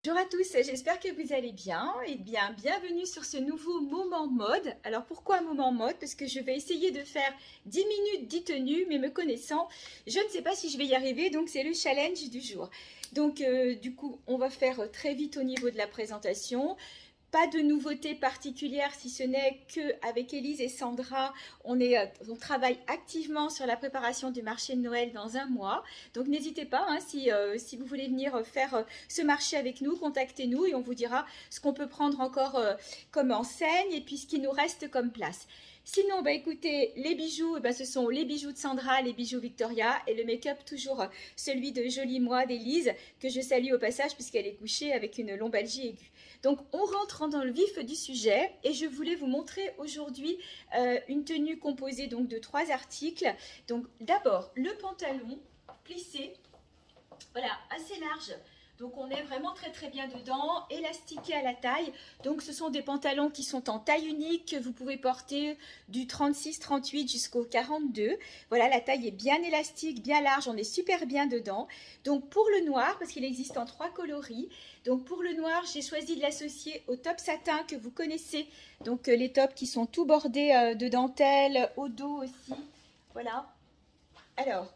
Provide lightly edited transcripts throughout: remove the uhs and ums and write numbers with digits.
Bonjour à tous, j'espère que vous allez bien. Et bien, bienvenue sur ce nouveau moment mode. Alors pourquoi moment mode? Parce que je vais essayer de faire 10 minutes 10 tenues, mais me connaissant, je ne sais pas si je vais y arriver, donc c'est le challenge du jour. Donc du coup, on va faire très vite au niveau de la présentation. Pas de nouveautés particulières, si ce n'est qu'avec Élise et Sandra, on travaille activement sur la préparation du marché de Noël dans un mois. Donc n'hésitez pas, hein, si vous voulez venir faire ce marché avec nous, contactez-nous et on vous dira ce qu'on peut prendre encore comme enseigne et puis ce qui nous reste comme place. Sinon, bah écoutez, les bijoux, ce sont les bijoux de Sandra, les bijoux Victoria et le make-up toujours celui de Jolie Moi d'Élise que je salue au passage puisqu'elle est couchée avec une lombalgie aiguë. Donc on rentre dans le vif du sujet et je voulais vous montrer aujourd'hui une tenue composée donc de 3 articles. Donc d'abord le pantalon plissé, voilà, assez large. Donc on est vraiment très bien dedans, élastiqué à la taille. Donc ce sont des pantalons qui sont en taille unique, que vous pouvez porter du 36-38 jusqu'au 42. Voilà, la taille est bien élastique, bien large, on est super bien dedans. Donc pour le noir, parce qu'il existe en 3 coloris, donc pour le noir, j'ai choisi de l'associer au top satin que vous connaissez. Donc les tops qui sont tout bordés de dentelle, au dos aussi. Voilà. Alors,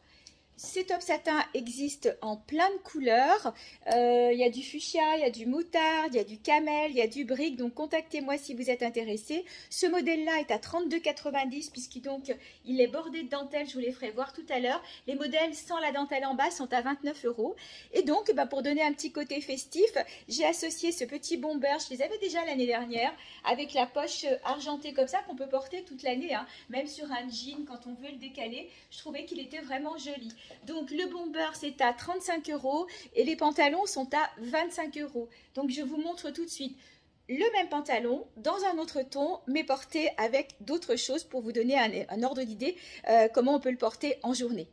ces tops satin existent en plein de couleurs. Il y a du fuchsia, il y a du moutarde, il y a du camel, il y a du brique. Donc contactez-moi si vous êtes intéressé. Ce modèle-là est à 32,90 puisqu'il donc il est bordé de dentelle. Je vous les ferai voir tout à l'heure. Les modèles sans la dentelle en bas sont à 29 €. Et donc pour donner un petit côté festif, j'ai associé ce petit bomber. Je les avais déjà l'année dernière avec la poche argentée comme ça qu'on peut porter toute l'année, hein, même sur un jean quand on veut le décaler. Je trouvais qu'il était vraiment joli. Donc le bomber c'est à 35 € et les pantalons sont à 25 €. Donc je vous montre tout de suite le même pantalon dans un autre ton mais porté avec d'autres choses pour vous donner un ordre d'idée comment on peut le porter en journée.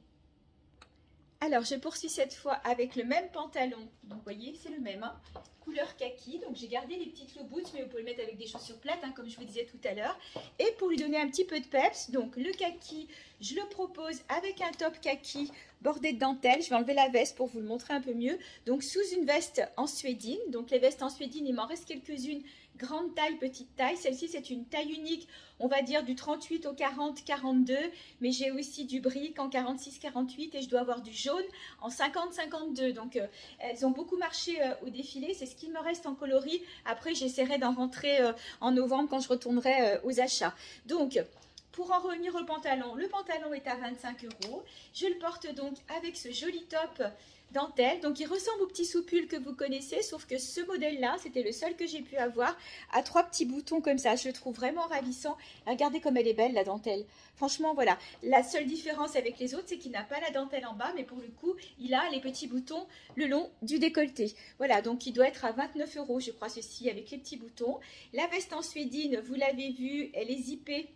Alors je poursuis cette fois avec le même pantalon, donc vous voyez c'est le même, hein, couleur kaki, donc j'ai gardé les petites low boots mais vous pouvez le mettre avec des chaussures plates hein, comme je vous disais tout à l'heure. Et pour lui donner un petit peu de peps, donc le kaki, je le propose avec un top kaki bordé de dentelle. Je vais enlever la veste pour vous le montrer un peu mieux. Donc sous une veste en suédine, donc les vestes en suédine il m'en reste quelques-unes, grande taille, petite taille. Celle-ci c'est une taille unique, on va dire du 38 au 40-42, mais j'ai aussi du brique en 46-48 et je dois avoir du jaune en 50-52. Donc elles ont beaucoup marché au défilé, c'est ce qu'il me reste en coloris. Après j'essaierai d'en rentrer en novembre quand je retournerai aux achats. Donc pour en revenir au pantalon, le pantalon est à 25 €. Je le porte donc avec ce joli top dentelle. Donc il ressemble au petit soupule que vous connaissez, sauf que ce modèle-là, c'était le seul que j'ai pu avoir, à 3 petits boutons comme ça. Je le trouve vraiment ravissant. Regardez comme elle est belle, la dentelle. Franchement, voilà. La seule différence avec les autres, c'est qu'il n'a pas la dentelle en bas, mais pour le coup, il a les petits boutons le long du décolleté. Voilà, donc il doit être à 29 €, je crois, ceci, avec les petits boutons. La veste en suédine, vous l'avez vu, elle est zippée.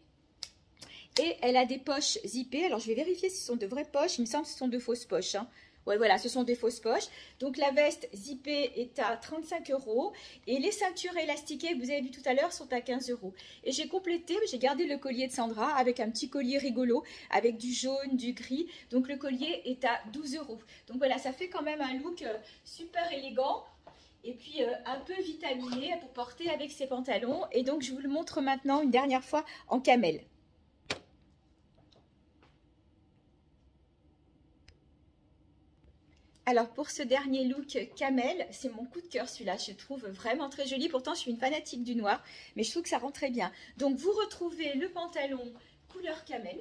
Et elle a des poches zippées. Alors, je vais vérifier si ce sont de vraies poches. Il me semble que ce sont de fausses poches. Hein. Ouais, voilà, ce sont des fausses poches. Donc, la veste zippée est à 35 €. Et les ceintures élastiquées que vous avez vu tout à l'heure sont à 15 €. Et j'ai complété, j'ai gardé le collier de Sandra avec un petit collier rigolo, avec du jaune, du gris. Donc, le collier est à 12 €. Donc, voilà, ça fait quand même un look super élégant. Et puis, un peu vitaminé pour porter avec ces pantalons. Et donc, je vous le montre maintenant une dernière fois en camel. Alors pour ce dernier look camel, c'est mon coup de cœur celui-là, je trouve vraiment très joli. Pourtant je suis une fanatique du noir, mais je trouve que ça rend très bien. Donc vous retrouvez le pantalon couleur camel,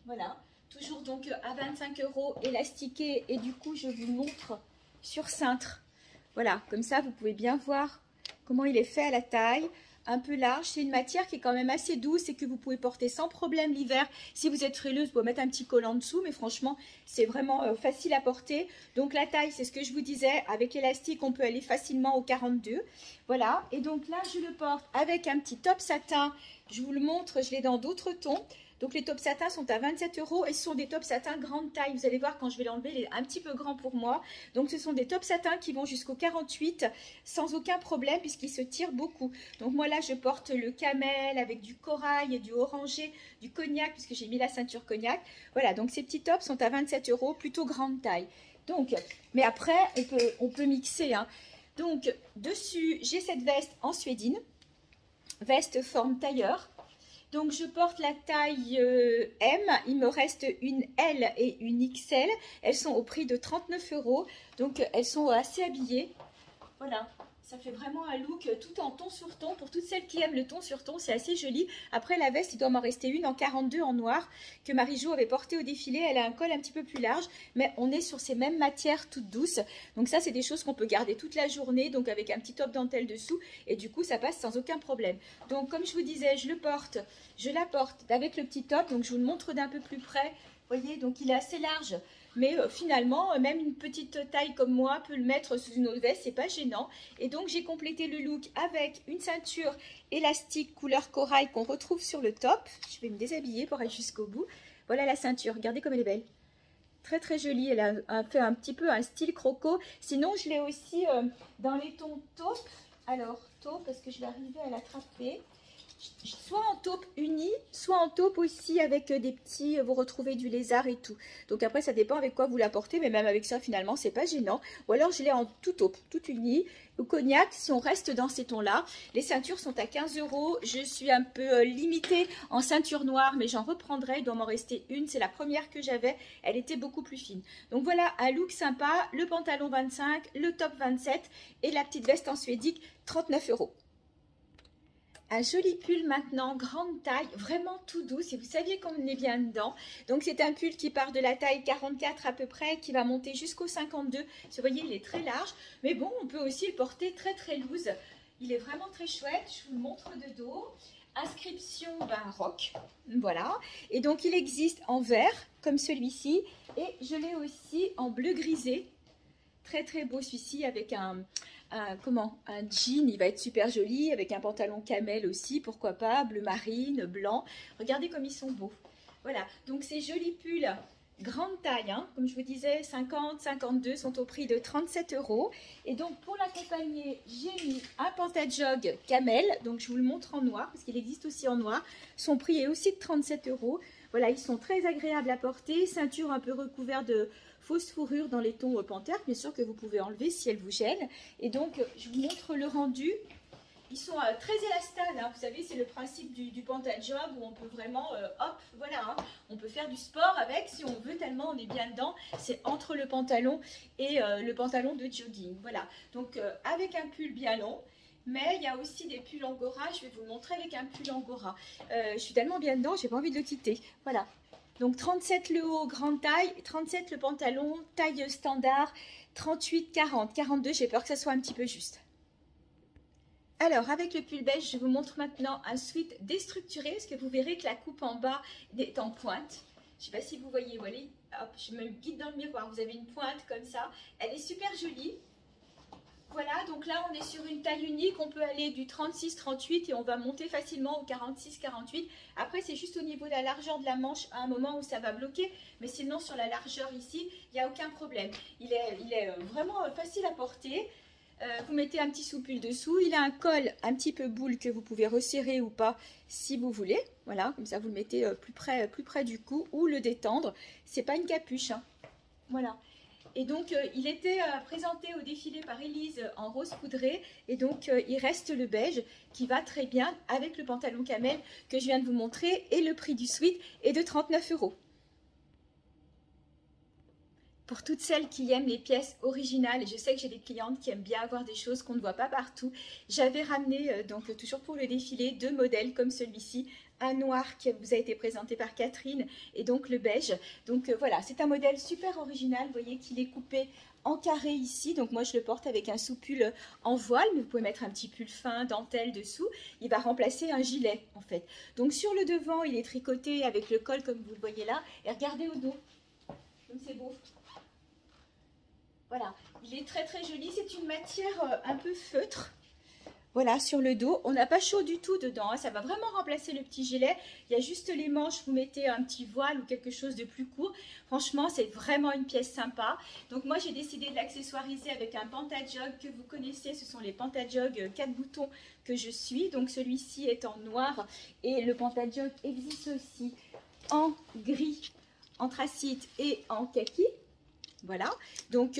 voilà, toujours donc à 25 € élastiqué et du coup je vous montre sur cintre. Voilà, comme ça vous pouvez bien voir comment il est fait à la taille. Un peu large, c'est une matière qui est quand même assez douce et que vous pouvez porter sans problème l'hiver. Si vous êtes frileuse, vous pouvez mettre un petit col en dessous, mais franchement, c'est vraiment facile à porter. Donc la taille, c'est ce que je vous disais, avec l'élastique, on peut aller facilement au 42. Voilà, et donc là, je le porte avec un petit top satin. Je vous le montre, je l'ai dans d'autres tons. Donc les tops satins sont à 27 € et ce sont des tops satins grande taille. Vous allez voir quand je vais l'enlever, il est un petit peu grand pour moi. Donc ce sont des tops satins qui vont jusqu'au 48 sans aucun problème puisqu'ils se tirent beaucoup. Donc moi là je porte le camel avec du corail et du orangé, du cognac puisque j'ai mis la ceinture cognac. Voilà, donc ces petits tops sont à 27 €, plutôt grande taille. Donc, mais après on peut mixer, hein. Donc, dessus, j'ai cette veste en suédine, veste forme tailleur. Donc, je porte la taille M, il me reste une L et une XL. Elles sont au prix de 39 €, donc elles sont assez habillées. Voilà, ça fait vraiment un look tout en ton sur ton. Pour toutes celles qui aiment le ton sur ton, c'est assez joli. Après, la veste, il doit m'en rester une en 42 en noir que Marie-Jo avait portée au défilé. Elle a un col un petit peu plus large, mais on est sur ces mêmes matières toutes douces. Donc ça, c'est des choses qu'on peut garder toute la journée, donc avec un petit top dentelle dessous. Et du coup, ça passe sans aucun problème. Donc, comme je vous disais, je la porte avec le petit top. Donc, je vous le montre d'un peu plus près. Vous voyez, donc il est assez large. Mais finalement, même une petite taille comme moi peut le mettre sous une autre veste, c'est pas gênant. Et donc, j'ai complété le look avec une ceinture élastique couleur corail qu'on retrouve sur le top. Je vais me déshabiller pour aller jusqu'au bout. Voilà la ceinture, regardez comme elle est belle. Très très jolie, elle a fait un petit peu un style croco. Sinon, je l'ai aussi dans les tons taupe. Alors, taupe, est-ce que je vais arriver à l'attraper ? Soit en taupe unie, soit en taupe aussi avec des petits, vous retrouvez du lézard et tout. Donc après, ça dépend avec quoi vous la portez, mais même avec ça, finalement, c'est pas gênant. Ou alors, je l'ai en tout taupe, toute unie, ou cognac, si on reste dans ces tons-là. Les ceintures sont à 15 €. Je suis un peu limitée en ceinture noire, mais j'en reprendrai. Il doit m'en rester une. C'est la première que j'avais. Elle était beaucoup plus fine. Donc voilà, un look sympa. Le pantalon 25, le top 27 et la petite veste en suédique, 39 €. Un joli pull maintenant, grande taille, vraiment tout doux, si vous saviez qu'on est bien dedans. Donc c'est un pull qui part de la taille 44 à peu près, qui va monter jusqu'au 52. Vous voyez, il est très large, mais bon, on peut aussi le porter très très loose. Il est vraiment très chouette, je vous le montre de dos. Inscription, rock, voilà. Et donc il existe en vert, comme celui-ci, et je l'ai aussi en bleu grisé. Très très beau celui-ci avec un jean, il va être super joli, avec un pantalon camel aussi, pourquoi pas, bleu marine, blanc. Regardez comme ils sont beaux. Voilà, donc ces jolis pulls, grande taille, hein, comme je vous disais, 50, 52 sont au prix de 37 €. Et donc pour l'accompagner, j'ai mis un pantajog camel, donc je vous le montre en noir, parce qu'il existe aussi en noir. Son prix est aussi de 37 €. Voilà, ils sont très agréables à porter, ceinture un peu recouverte de fausse fourrure dans les tons panthère, bien sûr que vous pouvez enlever si elle vous gêne. Et donc, je vous montre le rendu. Ils sont très élastanes, hein. Vous savez, c'est le principe du pantajog où on peut vraiment, hop, voilà, hein. On peut faire du sport avec si on veut, tellement on est bien dedans. C'est entre le pantalon et le pantalon de jogging. Voilà, donc avec un pull bien long. Mais il y a aussi des pulls angora, je vais vous le montrer avec un pull angora. Je suis tellement bien dedans, j'ai pas envie de le quitter. Voilà. Donc 37 le haut, grande taille, 37 le pantalon, taille standard, 38, 40, 42, j'ai peur que ça soit un petit peu juste. Alors avec le pull beige, je vous montre maintenant un sweat déstructuré, parce que vous verrez que la coupe en bas est en pointe. Je ne sais pas si vous voyez, voilà, hop, je me guide dans le miroir, vous avez une pointe comme ça, elle est super jolie. Voilà, donc là on est sur une taille unique, on peut aller du 36-38 et on va monter facilement au 46-48. Après c'est juste au niveau de la largeur de la manche à un moment où ça va bloquer, mais sinon sur la largeur ici, il n'y a aucun problème. Il est vraiment facile à porter. Vous mettez un petit soupule dessous, il a un col un petit peu boule que vous pouvez resserrer ou pas si vous voulez. Voilà, comme ça vous le mettez plus près du cou ou le détendre. C'est pas une capuche, hein. Voilà. Et donc, il était présenté au défilé par Elise en rose poudré. Et donc, il reste le beige qui va très bien avec le pantalon camel que je viens de vous montrer. Et le prix du sweat est de 39 €. Pour toutes celles qui aiment les pièces originales, et je sais que j'ai des clientes qui aiment bien avoir des choses qu'on ne voit pas partout, j'avais ramené, donc toujours pour le défilé, 2 modèles comme celui-ci. Un noir qui vous a été présenté par Catherine et donc le beige. Donc voilà, c'est un modèle super original. Vous voyez qu'il est coupé en carré ici. Donc moi je le porte avec un sous-pull en voile, mais vous pouvez mettre un petit pull fin, dentelle dessous. Il va remplacer un gilet en fait. Donc sur le devant, il est tricoté avec le col comme vous le voyez là. Et regardez au dos, comme c'est beau. Voilà, il est très très joli. C'est une matière un peu feutre. Voilà, sur le dos, on n'a pas chaud du tout dedans, hein. Ça va vraiment remplacer le petit gilet. Il y a juste les manches, vous mettez un petit voile ou quelque chose de plus court. Franchement, c'est vraiment une pièce sympa. Donc moi, j'ai décidé de l'accessoiriser avec un pantajog que vous connaissez. Ce sont les pantajog 4 boutons que je suis. Donc celui-ci est en noir et le pantajog existe aussi en gris, anthracite et en kaki. Voilà, donc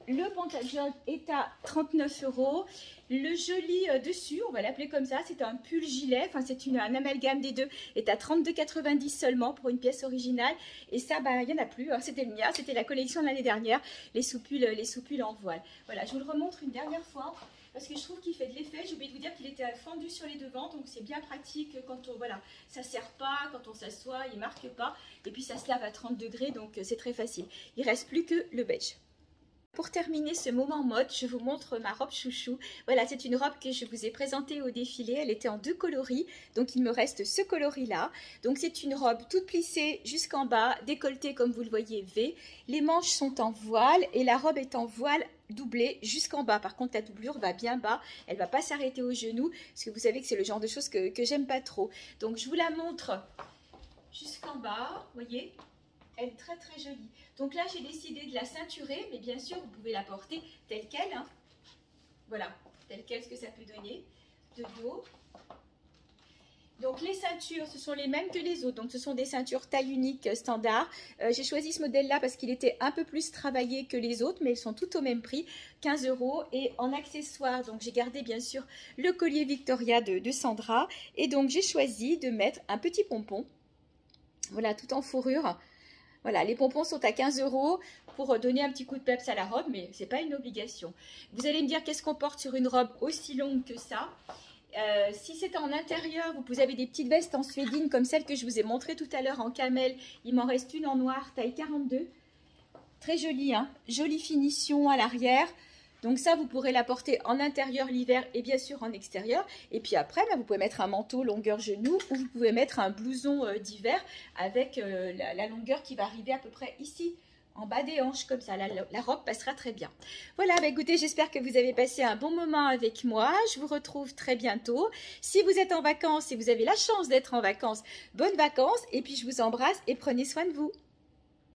le pantalon est à 39 €. Le joli dessus, on va l'appeler comme ça, c'est un pull gilet, enfin c'est un amalgame des deux, est à 32,90 € seulement pour une pièce originale. Et ça, bah, il n'y en a plus, hein. C'était le mien, c'était la collection de l'année dernière, les soupulles en voile. Voilà, je vous le remontre une dernière fois, parce que je trouve qu'il fait de l'effet. J'ai oublié de vous dire qu'il était fendu sur les devants, donc c'est bien pratique quand on, voilà, ça ne serre pas, quand on s'assoit, il ne marque pas. Et puis ça se lave à 30 degrés, donc c'est très facile. Il ne reste plus que le beige. Pour terminer ce moment mode, je vous montre ma robe chouchou. Voilà, c'est une robe que je vous ai présentée au défilé. Elle était en 2 coloris, donc il me reste ce coloris-là. Donc c'est une robe toute plissée jusqu'en bas, décolletée comme vous le voyez V. Les manches sont en voile et la robe est en voile doublée jusqu'en bas. Par contre, la doublure va bien bas. Elle ne va pas s'arrêter au genou, parce que vous savez que c'est le genre de choses que j'aime pas trop. Donc je vous la montre jusqu'en bas, vous voyez ? Elle est très très jolie. Donc là, j'ai décidé de la ceinturer, mais bien sûr, vous pouvez la porter telle qu'elle. Hein. Voilà, telle qu'elle, ce que ça peut donner de dos. Donc les ceintures, ce sont les mêmes que les autres. Donc ce sont des ceintures taille unique standard. J'ai choisi ce modèle-là parce qu'il était un peu plus travaillé que les autres, mais ils sont tous au même prix, 15 €. Et en accessoire, donc j'ai gardé bien sûr le collier Victoria de Sandra. Et donc j'ai choisi de mettre un petit pompon. Voilà, tout en fourrure. Voilà, les pompons sont à 15 € pour donner un petit coup de peps à la robe, mais ce n'est pas une obligation. Vous allez me dire qu'est-ce qu'on porte sur une robe aussi longue que ça. Si c'est en intérieur, vous avez des petites vestes en suédine comme celle que je vous ai montrée tout à l'heure en camel. Il m'en reste une en noir, taille 42. Très jolie, hein, jolie finition à l'arrière. Donc ça, vous pourrez la porter en intérieur l'hiver et bien sûr en extérieur. Et puis après, bah, vous pouvez mettre un manteau longueur genou ou vous pouvez mettre un blouson d'hiver avec la longueur qui va arriver à peu près ici, en bas des hanches, comme ça. La robe passera très bien. Voilà, bah, écoutez, j'espère que vous avez passé un bon moment avec moi. Je vous retrouve très bientôt. Si vous êtes en vacances et vous avez la chance d'être en vacances, bonnes vacances. Et puis je vous embrasse et prenez soin de vous.